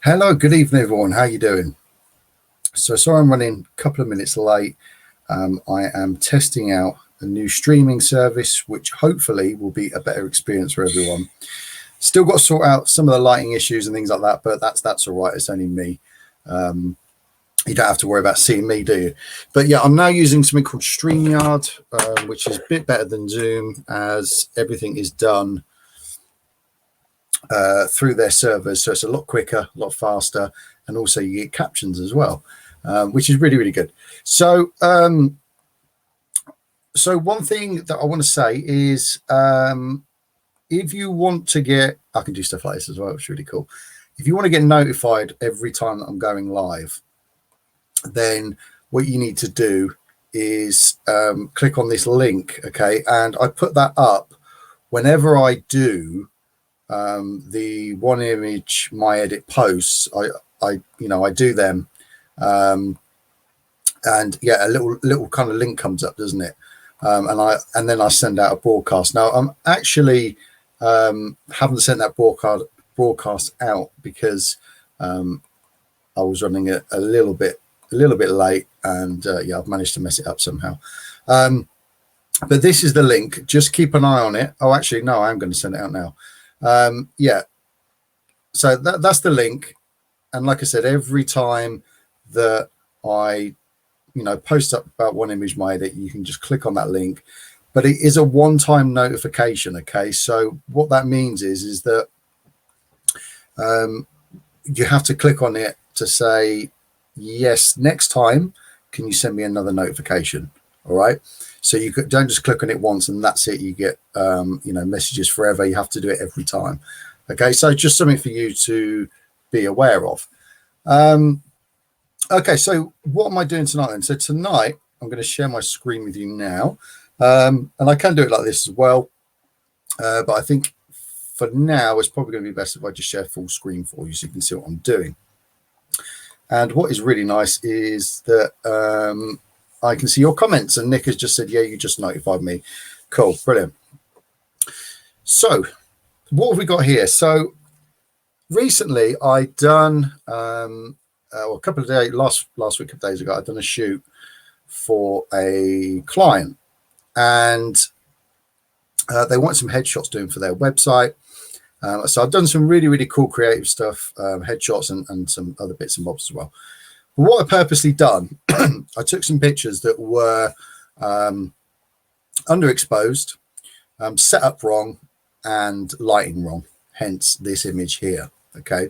Hello, good evening, everyone. How you doing? So sorry I'm running a couple of minutes late. I am testing out a new streaming service, which hopefully will be a better experience for everyone. Still got to sort out some of the lighting issues and things like that, but that's all right. It's only me. Um, you don't have to worry about seeing me, do you? But yeah, I'm now using something called StreamYard, which is a bit better than Zoom, as everything is done through their servers, so it's a lot quicker, a lot faster, and also you get captions as well, which is really, really good. So one thing that I want to say is, if you want to get, I can do stuff like this as well. It's really cool. If you want to get notified every time that I'm going live, then what you need to do is click on this link, okay? And I put that up whenever I do the one image my edit posts. I do them, and yeah, a little kind of link comes up, doesn't it? And then I send out a broadcast. Now I'm actually haven't sent that broadcast out because I was running it a little bit late, and yeah, I've managed to mess it up somehow. But this is the link. Just keep an eye on it. Oh, actually, no, I'm going to send it out now. Yeah, so that's the link. And like I said, every time that I post up about one image my edit, you can just click on that link. But it is a one-time notification, okay? So what that means is that you have to click on it to say, yes, next time can you send me another notification? All right, so you don't just click on it once and that's it. You get messages forever. You have to do it every time. Okay, so just something for you to be aware of. Okay, so what am I doing tonight then? So tonight I'm going to share my screen with you now, and I can do it like this as well, but I think for now it's probably going to be best if I just share full screen for you so you can see what I'm doing. And what is really nice is that I can see your comments, and Nick has just said, yeah, you just notified me. Cool, brilliant. So what have we got here? So recently I done a couple of days, last week, a couple of days ago, I'd done a shoot for a client, and they want some headshots doing for their website. So I've done some really, really cool creative stuff, headshots and some other bits and bobs as well. But what I purposely done, I took some pictures that were underexposed, set up wrong, and lighting wrong, hence this image here, okay?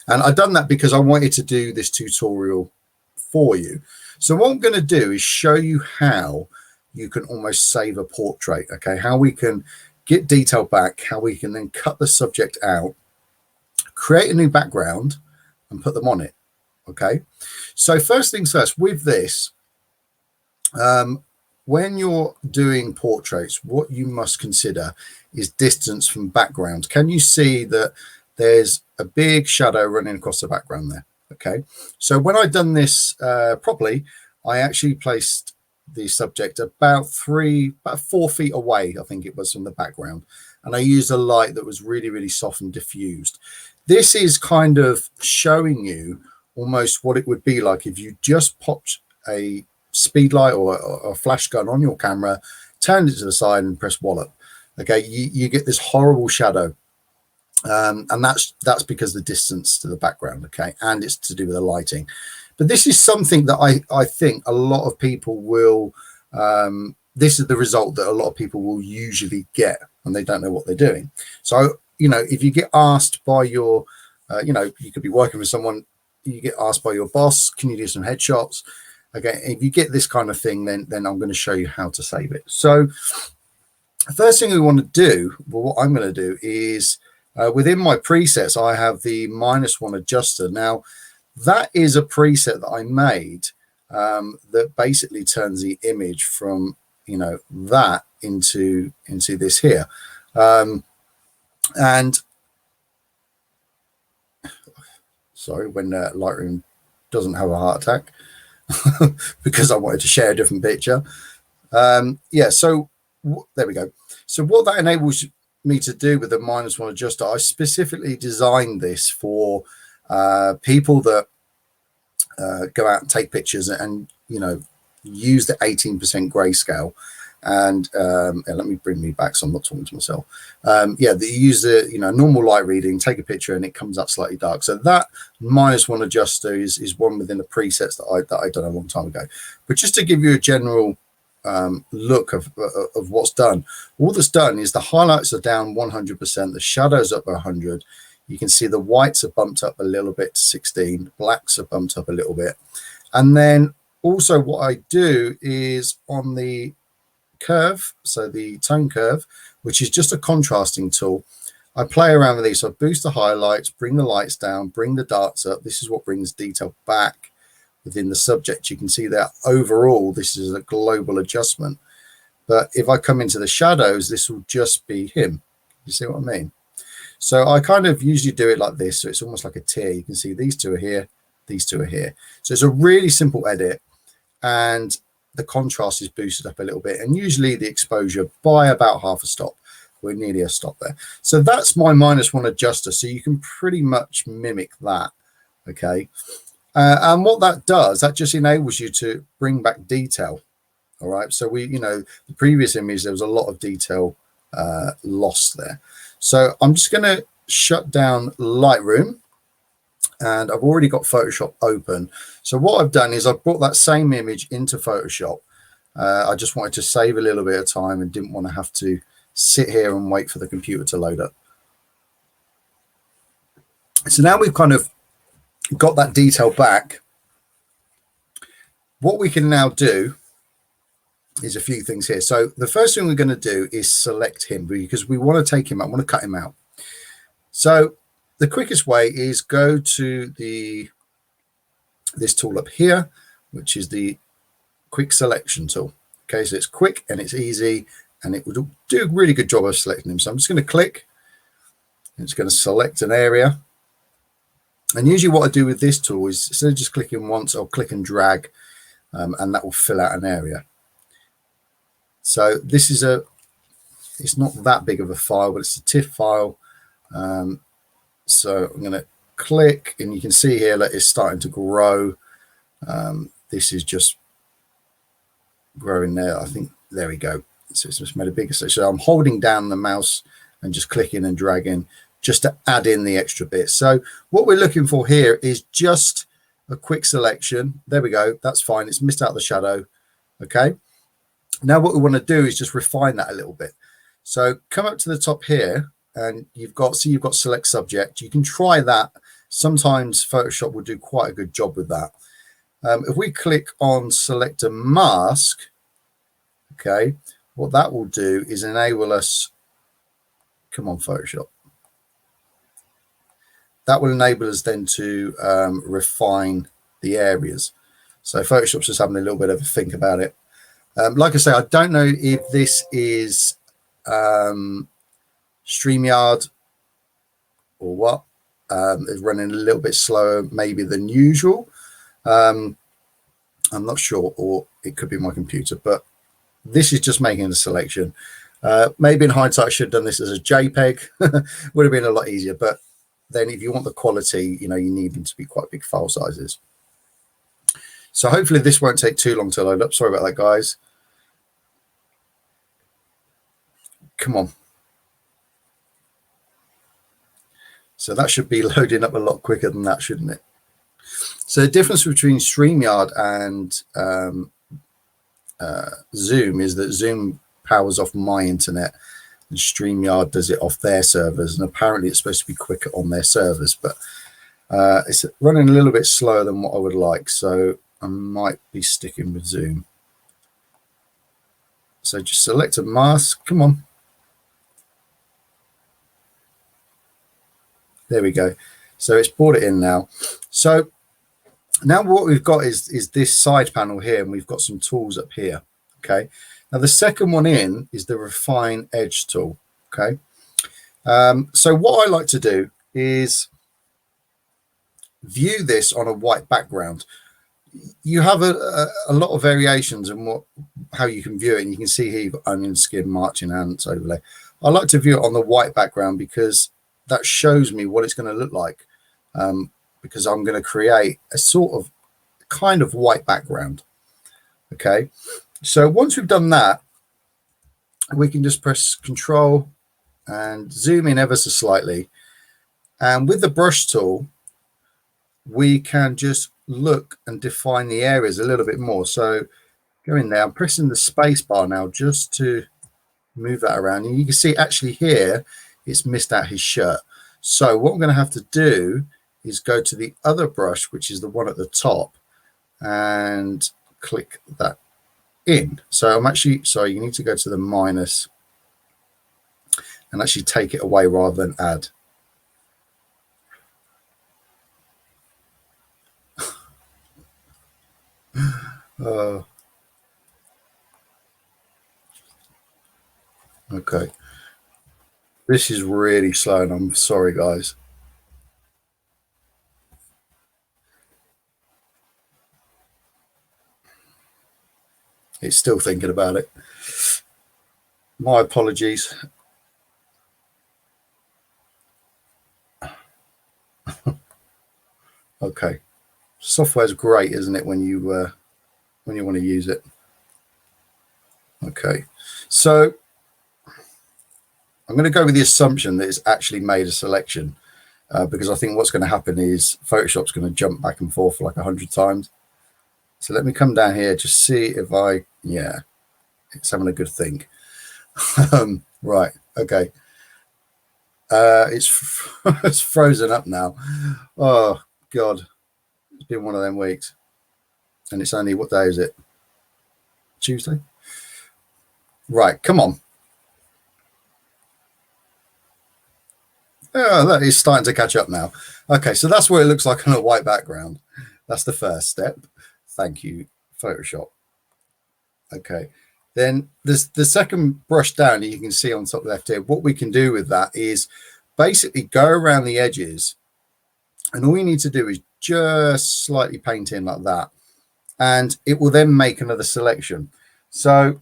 And I've done that because I wanted to do this tutorial for you. So what I'm going to do is show you how you can almost save a portrait, okay? How we can get detail back, how we can then cut the subject out, create a new background, and put them on it, okay? So first things first, with this, when you're doing portraits, what you must consider is distance from background. Can you see that there's a big shadow running across the background there? Okay, so when I've done this properly, I actually placed the subject about 4 feet away, I think it was, from the background, and I used a light that was really, really soft and diffused. This is kind of showing you almost what it would be like if you just popped a speed light or a flash gun on your camera, turned it to the side and press wallop. Okay, you get this horrible shadow. And that's because of the distance to the background, okay, and it's to do with the lighting. But this is something that I think a lot of people will this is the result that a lot of people will usually get when they don't know what they're doing. So if you get asked by your you could be working with someone, you get asked by your boss, can you do some headshots? Okay, if you get this kind of thing, then I'm going to show you how to save it. So the first thing we want to do, well, what I'm going to do is within my presets, I have the -1 adjuster. Now, that is a preset that I made that basically turns the image from, that into this here. And sorry, when Lightroom doesn't have a heart attack because I wanted to share a different picture. Yeah, so there we go. So what that enables me to do with the -1 adjuster, I specifically designed this for People that go out and take pictures and use the 18% grayscale. And let me bring me back so I'm not talking to myself. Yeah, they use the normal light reading, take a picture, and it comes up slightly dark. So that -1 adjuster is one within the presets that I done a long time ago. But just to give you a general look of what's done, all that's done is the highlights are down 100%, the shadows up 100. You can see the whites are bumped up a little bit to 16, blacks are bumped up a little bit. And then also what I do is on the curve, so the tone curve, which is just a contrasting tool, I play around with these. So I boost the highlights, bring the lights down, bring the darks up. This is what brings detail back within the subject. You can see that overall this is a global adjustment. But if I come into the shadows, this will just be him. You see what I mean? So I kind of usually do it like this. So it's almost like a tier. You can see these two are here, these two are here. So it's a really simple edit, and the contrast is boosted up a little bit, and usually the exposure by about half a stop. We're nearly a stop there. So that's my -1 adjuster. So you can pretty much mimic that. Okay. And what that does, that just enables you to bring back detail. All right. So the previous image, there was a lot of detail lost there. So I'm just going to shut down Lightroom, and I've already got Photoshop open. So what I've done is I've brought that same image into Photoshop. I just wanted to save a little bit of time and didn't want to have to sit here and wait for the computer to load up. So now we've kind of got that detail back. What we can now do is a few things here. So the first thing we're going to do is select him, because we want to take him out, want to cut him out. So the quickest way is go to this tool up here, which is the quick selection tool. Okay, so it's quick and it's easy, and it will do a really good job of selecting him. So I'm just going to click, and it's going to select an area. And usually what I do with this tool is, instead of just clicking once, I'll click and drag, and that will fill out an area. So this is it's not that big of a file, but it's a TIFF file. So I'm going to click, and you can see here that it's starting to grow. This is just growing there. I think, there we go. So it's just made a bigger section. So I'm holding down the mouse and just clicking and dragging just to add in the extra bit. So what we're looking for here is just a quick selection. There we go. That's fine. It's missed out the shadow. Okay. Now what we want to do is just refine that a little bit. So come up to the top here, and you've got select subject. You can try that. Sometimes Photoshop will do quite a good job with that. If we click on select a mask, okay, what that will do is enable us, come on Photoshop, that will enable us then to refine the areas. So Photoshop's just having a little bit of a think about it. Like I say, I don't know if this is StreamYard or what. It's running a little bit slower maybe than usual. I'm not sure, or it could be my computer, but this is just making a selection. Maybe in hindsight I should have done this as a JPEG. Would have been a lot easier, but then if you want the quality, you need them to be quite big file sizes. So hopefully this won't take too long to load up. Sorry about that, guys. Come on. So that should be loading up a lot quicker than that, shouldn't it? So the difference between StreamYard and Zoom is that Zoom powers off my internet and StreamYard does it off their servers, and apparently it's supposed to be quicker on their servers, but it's running a little bit slower than what I would like, so I might be sticking with Zoom. So just select a mask. Come on. There we go. So it's brought it in now. So now what we've got is this side panel here, and we've got some tools up here. Okay. Now the second one in is the refine edge tool. Okay. So what I like to do is view this on a white background. You have a lot of variations in how you can view it, and you can see here you've got onion skin, marching ants overlay. I like to view it on the white background because that shows me what it's going to look like because I'm going to create a sort of kind of white background. Okay, so once we've done that, we can just press Control and zoom in ever so slightly. And with the brush tool, we can just look and define the areas a little bit more. So go in there, I'm pressing the space bar now just to move that around. And you can see actually here, it's missed out his shirt. So what I'm going to have to do is go to the other brush, which is the one at the top, and click that in. So I'm actually, sorry, you need to go to the minus and actually take it away rather than add. Okay. This is really slow, and I'm sorry, guys. It's still thinking about it. My apologies. Okay. Software's great, isn't it, when you want to use it? Okay. So I'm going to go with the assumption that it's actually made a selection, because I think what's going to happen is Photoshop's going to jump back and forth like 100 times. So let me come down here, just see if yeah, it's having a good think. Right, okay. It's it's frozen up now. Oh God, it's been one of them weeks, and it's only, what day is it? Tuesday. Right, come on. Oh, look, it's starting to catch up now. Okay, so that's what it looks like on a white background. That's the first step. Thank you, Photoshop. Okay, then there's the second brush down, you can see on top left here. What we can do with that is basically go around the edges, and all you need to do is just slightly paint in like that, and it will then make another selection. So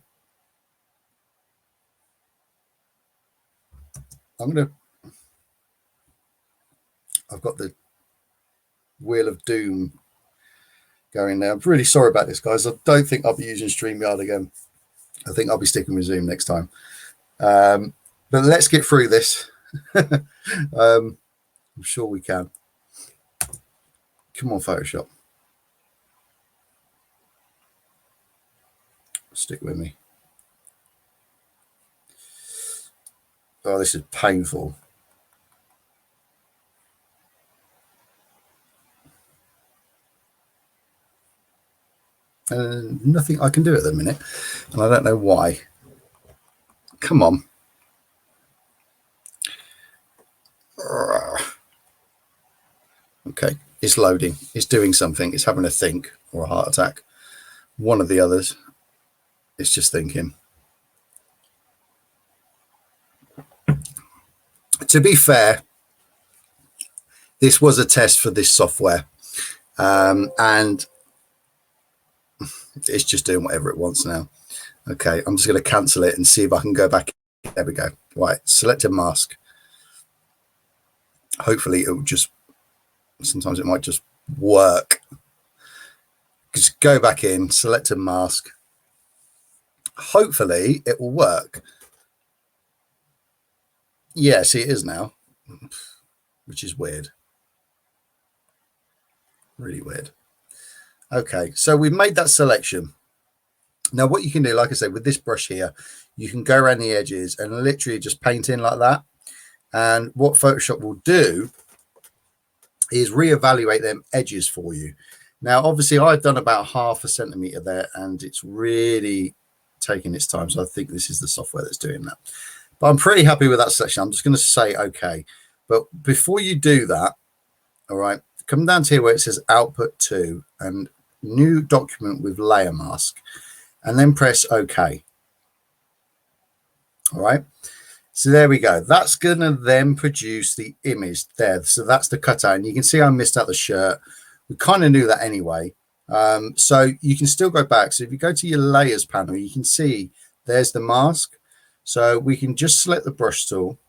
I've got the wheel of doom going now. I'm really sorry about this, guys. I don't think I'll be using StreamYard again. I think I'll be sticking with Zoom next time. But let's get through this. I'm sure we can. Come on, Photoshop. Stick with me. Oh, this is painful. Nothing I can do at the minute, and I don't know why. Come on. Okay, it's loading. It's doing something. It's having a think or a heart attack. One of the others. It's just thinking. To be fair, this was a test for this software, and it's just doing whatever it wants now. Okay, I'm just going to cancel it and see if I can go back. There we go. Right, select a mask. Hopefully it will just, sometimes it might just work. Just go back in, select a mask. Hopefully it will work. Yeah, see, it is now, which is weird. Really weird. Okay, so we've made that selection. Now what you can do, like I said, with this brush here, you can go around the edges and literally just paint in like that. And what Photoshop will do is reevaluate them edges for you. Now, obviously, I've done about 0.5 centimeter there, and it's really taking its time. So I think this is the software that's doing that. But I'm pretty happy with that selection. I'm just going to say okay. But before you do that, all right, come down to here where it says Output 2 and New Document with Layer Mask, and then press OK. All right. So there we go. That's going to then produce the image there. So that's the cutout. And you can see I missed out the shirt. We kind of knew that anyway. So you can still go back. So if you go to your layers panel, you can see there's the mask. So we can just select the brush tool.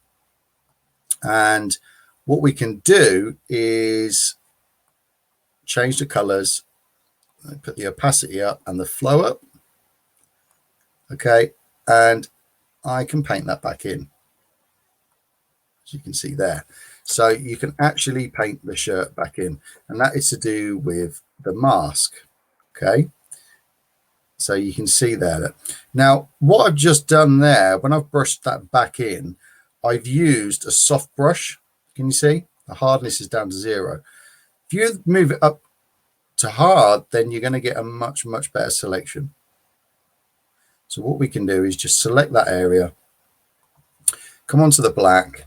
And what we can do is change the colors, put the opacity up and the flow up. Okay, and I can paint that back in, as you can see there. So you can actually paint the shirt back in, and that is to do with the mask. Okay, so you can see there that now what I've just done there, when I've brushed that back in, I've used a soft brush. Can you see the hardness is down to 0? If you move it up to hard, then you're going to get a much better selection. So what we can do is just select that area, come onto the black,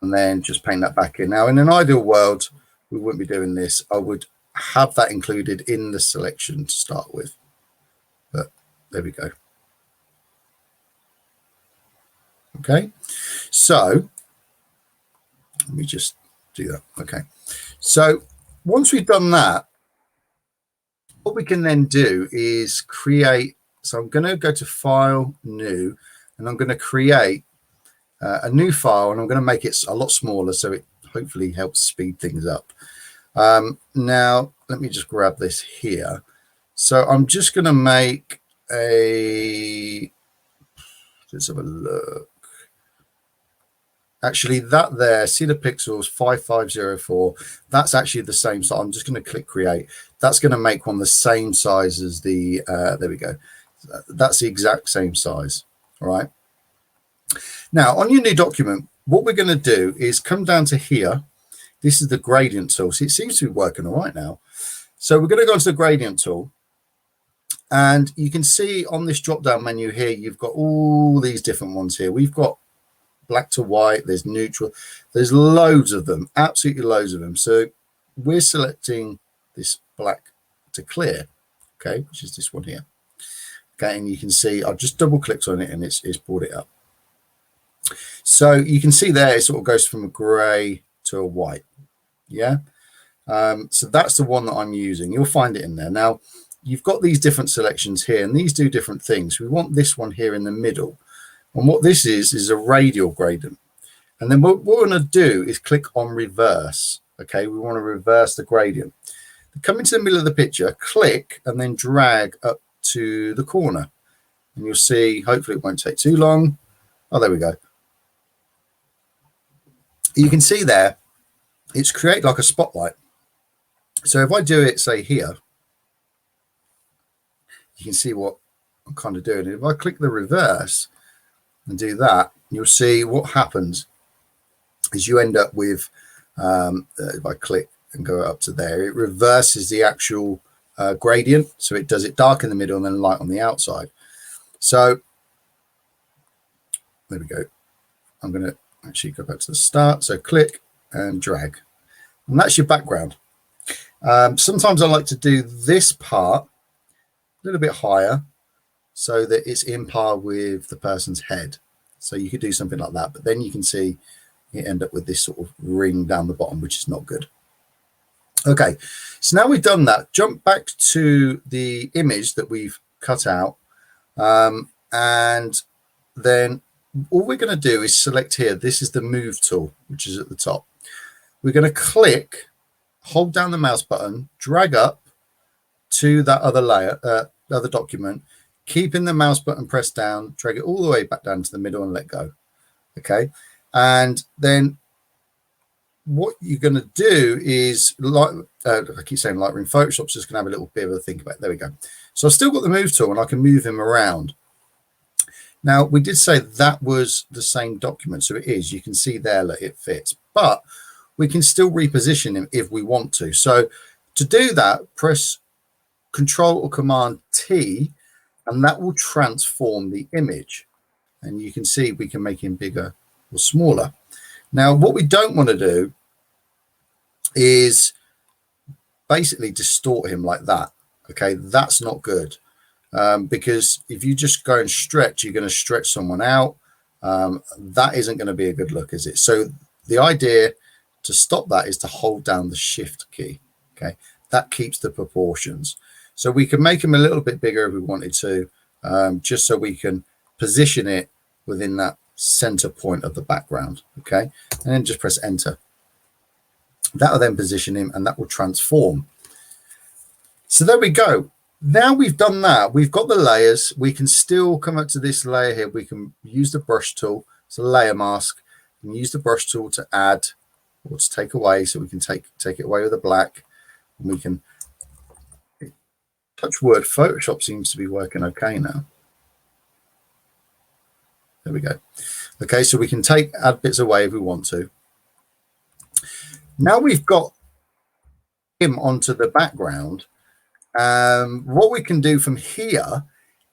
and then just paint that back in. Now in an ideal world we wouldn't be doing this. I would have that included in the selection to start with, but there we go. Okay, so let me just do that. Okay, so once we've done that, what we can then do is create. So I'm going to go to File, New, and I'm going to create a new file, and I'm going to make it a lot smaller so it hopefully helps speed things up. Now let me just grab this here. So I'm just going to make a, let's have a look. Actually, that there, see the pixels 5504, that's actually the same size. I'm just going to click create. That's going to make one the same size as the there we go. That's the exact same size. All right, now on your new document, what we're going to do is come down to here. This is the gradient tool. See, it seems to be working all right now. So we're going to go into the gradient tool, and you can see on this drop down menu here, you've got all these different ones here. We've got black to white, there's neutral, there's loads of them, absolutely loads of them. So we're selecting this black to clear, okay, which is this one here. Okay, and you can see I've just double clicked on it and it's brought it up. So you can see there it sort of goes from a gray to a white. Yeah, so that's the one that I'm using. You'll find it in there. Now you've got these different selections here, and these do different things. We want this one here in the middle. And what this is a radial gradient. And then what we're going to do is click on reverse. Okay, we want to reverse the gradient. Come into the middle of the picture, click, and then drag up to the corner. And you'll see, hopefully it won't take too long. Oh, there we go. You can see there, it's created like a spotlight. So if I do it, say here, you can see what I'm kind of doing. If I click the reverse, and do that, you'll see what happens is you end up with, if I click and go up to there, it reverses the actual gradient. So it does it dark in the middle and then light on the outside. So there we go. I'm going to actually go back to the start. So click and drag. And that's your background. Sometimes I like to do this part a little bit higher, so that it's in par with the person's head. So you could do something like that, but then you can see you end up with this sort of ring down the bottom, which is not good. Okay, so now we've done that, jump back to the image that we've cut out, and then all we're going to do is select here. This is the move tool, which is at the top. We're going to click, hold down the mouse button, drag up to that other layer, other document, keeping the mouse button pressed down, drag it all the way back down to the middle and let go. Okay, and then what you're going to do is, like I keep saying Lightroom, Photoshop's just going to have a little bit of a think about it. There we go. So I've still got the move tool and I can move him around. Now we did say that was the same document, so it is. You can see there that it fits, but we can still reposition him if we want to. So to do that, press Control or Command T, and that will transform the image. And you can see we can make him bigger or smaller. Now, what we don't want to do is basically distort him like that. Okay, that's not good. Because if you just go and stretch, you're going to stretch someone out. That isn't going to be a good look, is it? So the idea to stop that is to hold down the Shift key. Okay, that keeps the proportions. So we can make him a little bit bigger if we wanted to, just so we can position it within that center point of the background. Okay, and then just press enter. That will then position him and that will transform. So there we go. Now we've done that, we've got the layers. We can still come up to this layer here. We can use the brush tool. It's a layer mask. We can use the brush tool to add or to take away. So we can take it away with a black, and we can touch wood. Photoshop seems to be working okay now. There we go. Okay, so we can add bits away if we want to. Now we've got him onto the background. What we can do from here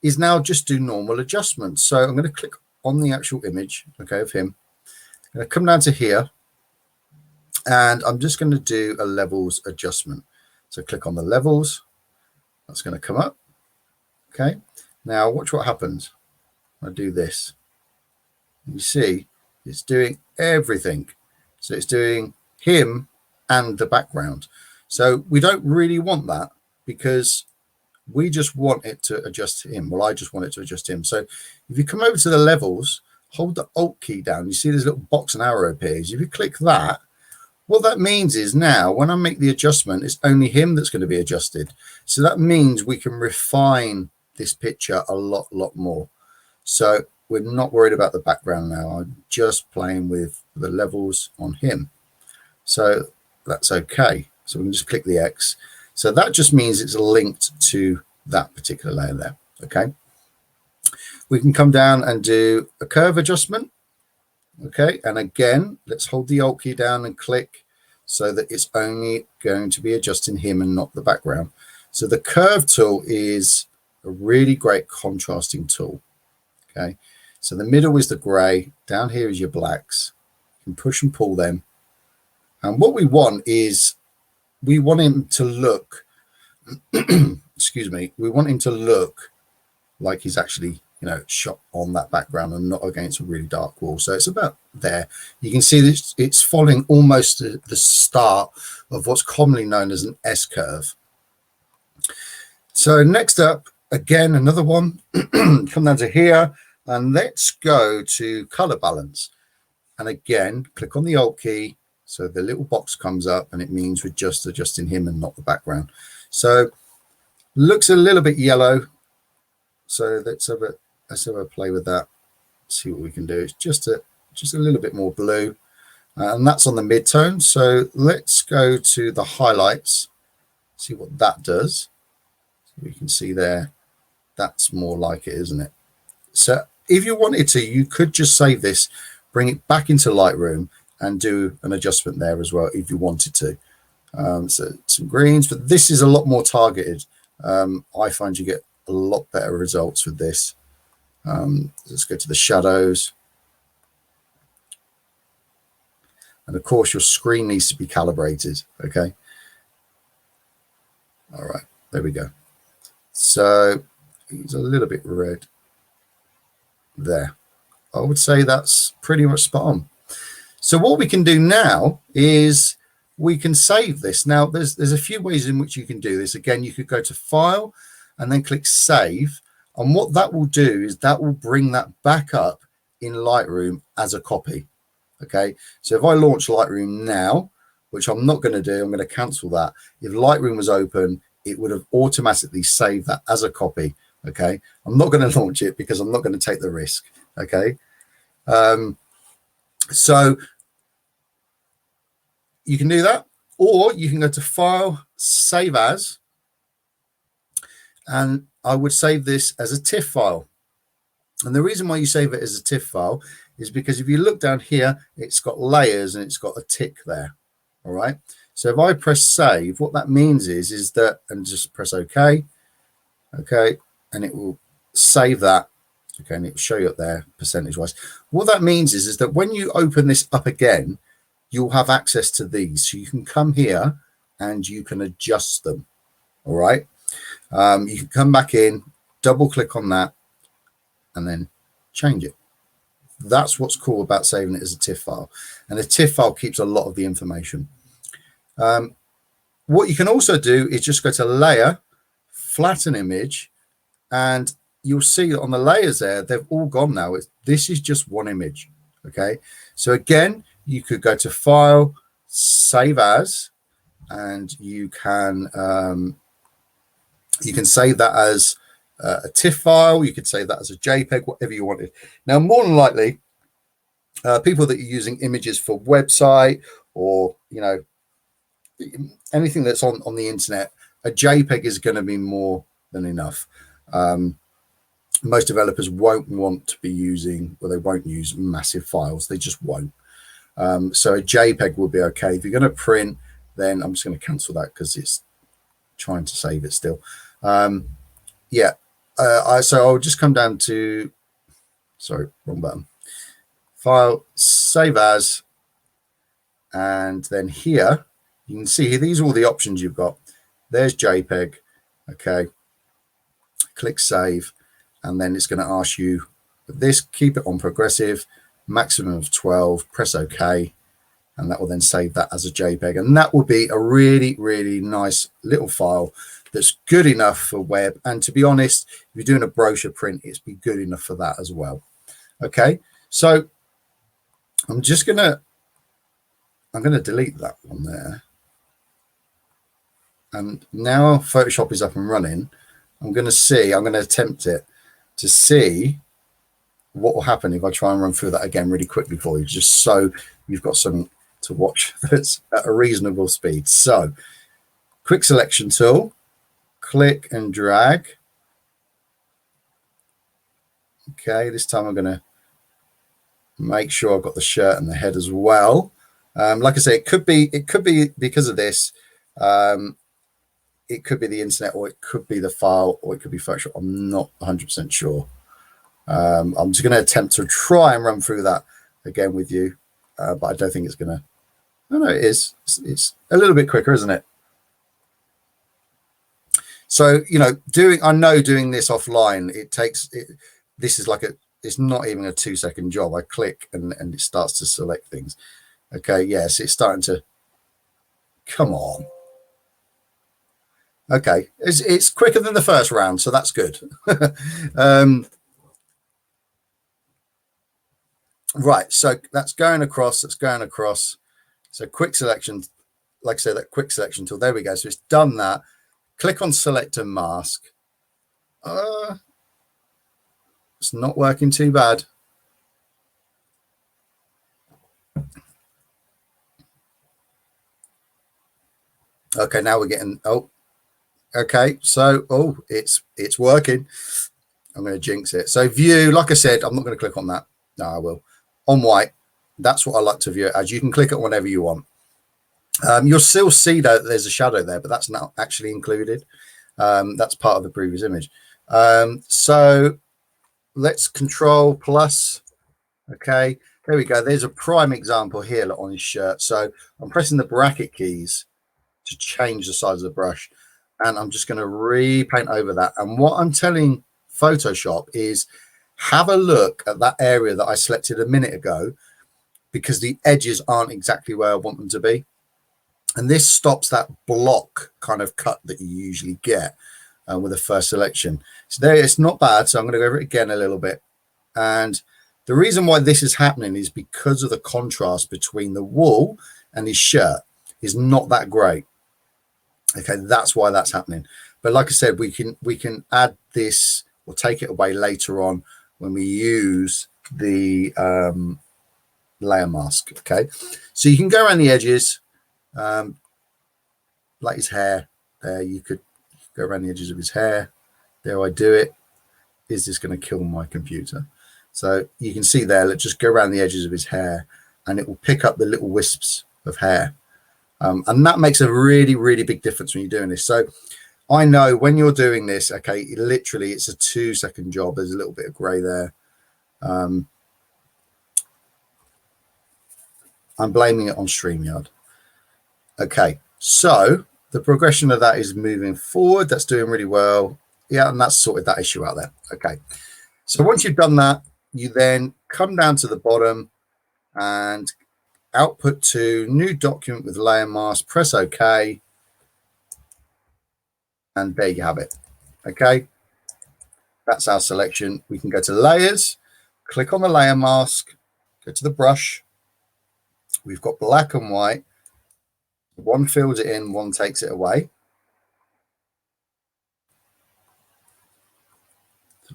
is now just do normal adjustments. So I'm going to click on the actual image, okay, of him. I'm going to come down to here, and I'm just going to do a levels adjustment. So click on the levels. That's going to come up. Okay. Now watch what happens. I do this. You see, it's doing everything. So it's doing him and the background. So we don't really want that, because we just want it to adjust him. Well, I just want it to adjust him. So if you come over to the levels, hold the Alt key down, you see this little box and arrow appears. If you click that, what that means is now when I make the adjustment, it's only him that's going to be adjusted. So that means we can refine this picture a lot more. So we're not worried about the background now. I'm just playing with the levels on him. So that's okay. So we can just click the X. So that just means it's linked to that particular layer there. Okay. We can come down and do a curve adjustment. Okay. And again, let's hold the Alt key down and click so that it's only going to be adjusting him and not the background. So the curve tool is a really great contrasting tool. Okay. So the middle is the gray. Down here is your blacks. You can push and pull them. And what we want is, we want him to look, excuse me, we want him to look like he's actually, you know, shot on that background and not against a really dark wall. So it's about there. You can see this, it's following almost the start of what's commonly known as an S-curve. So next up, again, another one, come down to here, and let's go to color balance. And again, click on the Alt key. So the little box comes up, and it means we're just adjusting him and not the background. So looks a little bit yellow. So let's have a play with that. See what we can do. It's just a little bit more blue, and that's on the mid-tone. So let's go to the highlights. See what that does. So we can see there, that's more like it, isn't it? So if you wanted to, you could just save this, bring it back into Lightroom, and do an adjustment there as well if you wanted to. So some greens, but this is a lot more targeted. I find you get a lot better results with this. Let's go to the shadows. And of course, your screen needs to be calibrated. Okay. All right, there we go. So he's a little bit red there. I would say that's pretty much spot on. So what we can do now is we can save this. Now, there's a few ways in which you can do this. Again, you could go to File and then click Save. And what that will do is that will bring that back up in Lightroom as a copy. Okay, so if I launch Lightroom now, which I'm not going to do, I'm going to cancel that. If Lightroom was open, it would have automatically saved that as a copy. Okay, I'm not going to launch it because I'm not going to take the risk. Okay. So you can do that, or you can go to File, Save As, and I would save this as a TIFF file. And the reason why you save it as a TIFF file is because if you look down here, it's got layers and it's got a tick there. All right. So if I press save, what that means is that, and just press OK. Okay. And it will save that. Okay, and it will show you up there percentage wise. What that means is that when you open this up again, you'll have access to these. So you can come here and you can adjust them. All right. You can come back in, double click on that, and then change it. That's what's cool about saving it as a TIFF file. And a TIFF file keeps a lot of the information. What you can also do is just go to Layer, Flatten Image, and you'll see that on the layers there, they've all gone now. This is just one image. Okay. So again, you could go to File, Save As, and you can You can save that as a TIFF file. You could save that as a JPEG, whatever you wanted. Now, more than likely, people that are using images for website or, you know, anything that's on the internet, a JPEG is going to be more than enough. Most developers won't want to be using, well, they won't use massive files. They just won't. So a JPEG will be okay. If you're going to print, then I'm just going to cancel that because it's trying to save it still. Yeah. So I'll just come down to, sorry, wrong button. File, save as, and then here you can see here, these are all the options you've got. There's JPEG. Okay. Click save, and then it's going to ask you this, keep it on progressive, maximum of 12, press OK, and that will then save that as a JPEG. And that will be a really, really nice little file that's good enough for web. And to be honest, if you're doing a brochure print, it's be good enough for that as well. Okay, so I'm going to delete that one there. And now Photoshop is up and running. I'm going to attempt it to see what will happen if I try and run through that again really quickly for you, just so you've got something to watch that's at a reasonable speed. So, quick selection tool, click and drag. Okay, this time I'm going to make sure I've got the shirt and the head as well. Like I say, it could be because of this. It could be the internet, or it could be the file, or it could be Photoshop. I'm not 100% sure. I'm just going to attempt to try and run through that again with you, but I don't think it's going to. No, it is. It's a little bit quicker, isn't it? So, you know, I know doing this offline, this is like it's not even a 2-second job. I click and it starts to select things. Okay, yes, it's starting to. Come on. Okay, it's quicker than the first round, so that's good. Right, so that's going across. So quick selection, like I said, that quick selection tool. There we go. So it's done that. Click on select and mask. It's not working too bad. Okay, now we're getting, okay, so it's working. I'm going to jinx it. So view, like I said, I'm not going to click on that. No, I will. On white, that's what I like to view it as. You can click it whenever you want. You'll still see that there's a shadow there, but that's not actually included. That's part of the previous image. So let's control plus. Okay, there we go. There's a prime example here on his shirt. So I'm pressing the bracket keys to change the size of the brush, and I'm just going to repaint over that. And what I'm telling Photoshop is have a look at that area that I selected a minute ago, because the edges aren't exactly where I want them to be. And this stops that block kind of cut that you usually get with the first selection. So there, it's not bad. So I'm going to go over it again a little bit. And the reason why this is happening is because of the contrast between the wool and his shirt is not that great. Okay, that's why that's happening. But like I said, we can add this or take it away later on when we use the layer mask. Okay, so you can go around the edges, like his hair there. You could go around the edges of his hair. There, I do it. Is this going to kill my computer? So you can see there, let's just go around the edges of his hair, and it will pick up the little wisps of hair. And that makes a really, really big difference when you're doing this. So I know when you're doing this, okay, literally it's a 2-second job. There's a little bit of gray there. I'm blaming it on StreamYard. Okay, so the progression of that is moving forward. That's doing really well. Yeah, and that's sorted that issue out there. Okay, so once you've done that, you then come down to the bottom and output to new document with layer mask, press OK, and there you have it. Okay, that's our selection. We can go to layers, click on the layer mask, go to the brush. We've got black and white. One fills it in, one takes it away.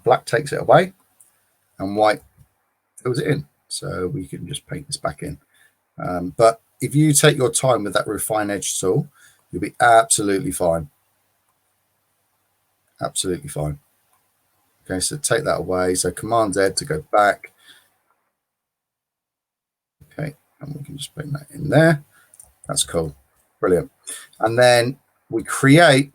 black takes it away and white fills it in. So we can just paint this back in. But if you take your time with that refine edge tool, you'll be absolutely fine. Absolutely fine. Okay, so take that away. So Command Z to go back. Okay, and we can just bring that in there. That's cool. Brilliant. And then we create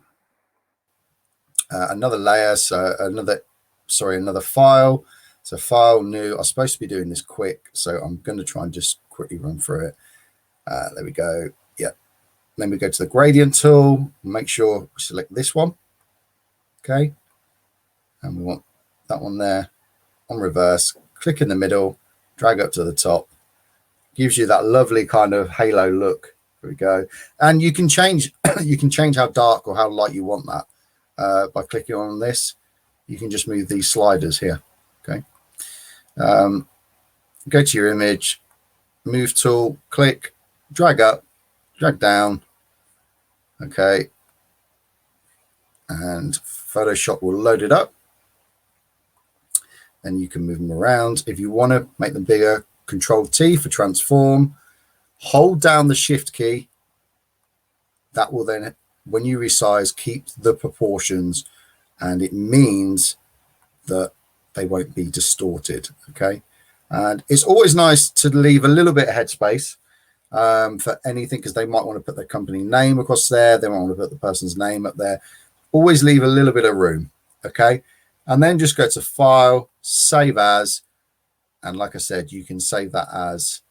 another layer. So another file. So file new. I'm supposed to be doing this quick, so I'm going to try and just quickly run through it. There we go. Yeah. Then we go to the gradient tool. Make sure we select this one. Okay. And we want that one there on reverse. Click in the middle, drag up to the top. Gives you that lovely kind of halo look. There we go. And you can change how dark or how light you want that by clicking on this. You can just move these sliders here. Okay. Go to your image, move tool, click, drag up, drag down. Okay. And Photoshop will load it up. And you can move them around. If you want to make them bigger, Control T for transform. Hold down the Shift key. That will then, when you resize, keep the proportions, and it means that they won't be distorted. Okay. And it's always nice to leave a little bit of headspace for anything, because they might want to put their company name across there. They might want to put the person's name up there. Always leave a little bit of room. Okay. And then just go to File, Save As. And like I said, you can save that as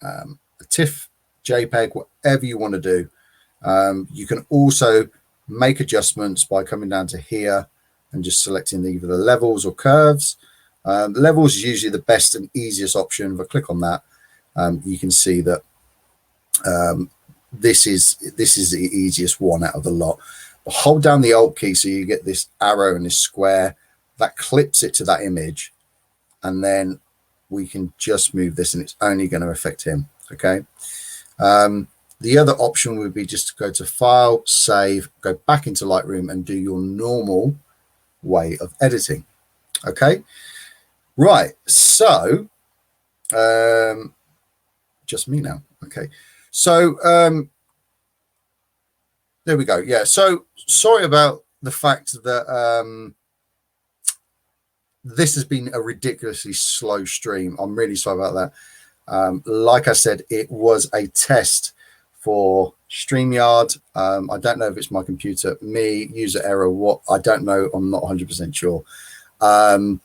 a TIFF, JPEG, whatever you want to do. You can also make adjustments by coming down to here and just selecting either the levels or curves. Levels is usually the best and easiest option. If I click on that, you can see that this is the easiest one out of the lot. But hold down the Alt key so you get this arrow and this square that clips it to that image, and then we can just move this and it's only going to affect him. Okay. The other option would be just to go to File, Save, go back into Lightroom and do your normal way of editing. Okay. Right. So just me now. Okay. So there we go. Yeah. So sorry about the fact that this has been a ridiculously slow stream. I'm really sorry about that. Like I said, it was a test for StreamYard. I don't know if it's my computer, me, user error, what, I don't know. I'm not 100% sure. But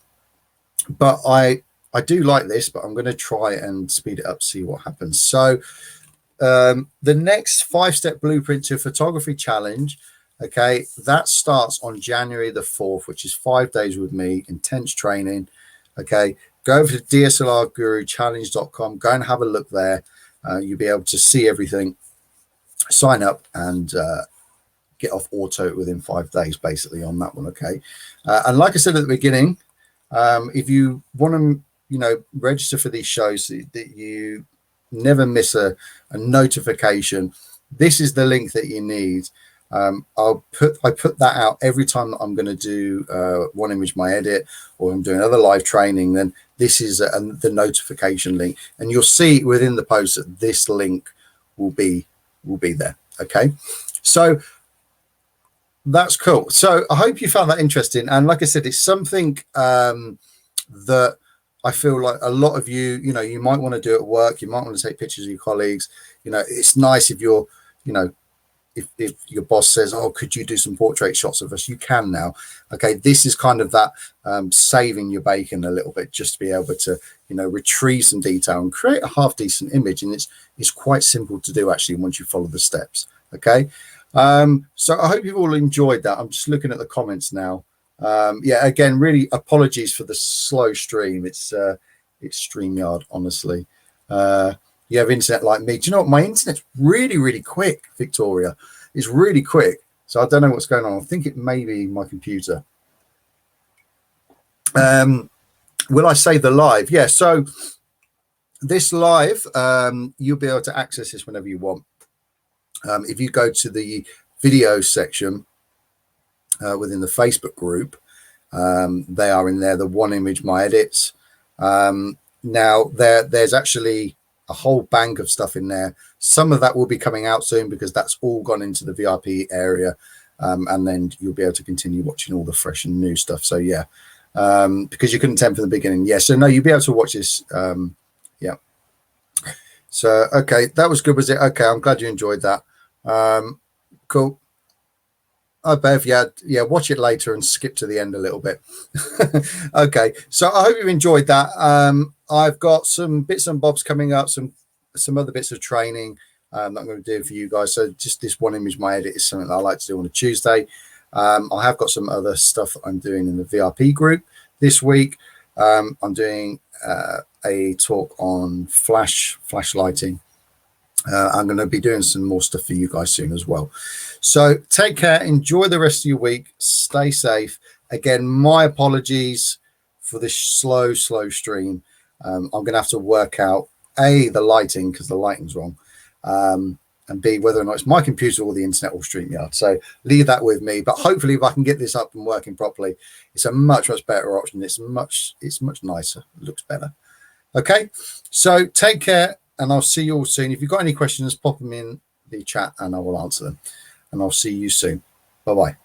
I do like this, but I'm going to try and speed it up, see what happens. So the next 5-step blueprint to photography challenge, okay, that starts on January the 4th, which is 5 days with me, intense training. Okay, go over to DSLRGuruChallenge.com, go and have a look there. You'll be able to see everything, sign up, and get off auto within 5 days, basically, on that one. Okay, and like I said at the beginning, if you want to, register for these shows so that you never miss a notification, this is the link that you need. I put that out every time that I'm going to do one image my edit, or I'm doing other live training. Then this is the notification link, and you'll see within the post that this link will be there. Okay, so that's cool. So I hope you found that interesting, and like I said, it's something that I feel like a lot of you, you might want to do at work. You might want to take pictures of your colleagues. It's nice if you're, if your boss says, oh, could you do some portrait shots of us? You can now. Okay, this is kind of that saving your bacon a little bit, just to be able to, retrieve some detail and create a half decent image. And it's quite simple to do, actually, once you follow the steps. Okay, so I hope you've all enjoyed that. I'm just looking at the comments now. Yeah, again, really apologies for the slow stream. It's StreamYard, honestly. You have internet like me. Do you know what? My internet's really, really quick, Victoria. It's really quick. So I don't know what's going on. I think it may be my computer. Will I save the live? Yeah, so this live, you'll be able to access this whenever you want. If you go to the video section within the Facebook group, They are in there, the one image my edits. Now there's actually a whole bank of stuff in there. Some of that will be coming out soon because that's all gone into the VIP area, and then you'll be able to continue watching all the fresh and new stuff. So yeah, because you couldn't tell from the beginning. Yeah, so no, you'll be able to watch this. Yeah. So okay, that was good, was it? Okay, I'm glad you enjoyed that. Cool. Oh, Bev, yeah, watch it later and skip to the end a little bit. Okay, so I hope you enjoyed that. I've got some bits and bobs coming up, some other bits of training that I'm going to do for you guys. So just this one image, my edit, is something that I like to do on a Tuesday. I have got some other stuff that I'm doing in the VIP group this week. I'm doing a talk on flash lighting. I'm going to be doing some more stuff for you guys soon as well. So take care, enjoy the rest of your week, stay safe. Again, my apologies for this slow stream. I'm going to have to work out A, the lighting, because the lighting's wrong, and B, whether or not it's my computer or the internet or StreamYard. So leave that with me, but hopefully if I can get this up and working properly, it's a much better option. It's much nicer, it looks better. Okay, so take care, and I'll see you all soon. If you've got any questions, pop them in the chat and I will answer them. And I'll see you soon. Bye-bye.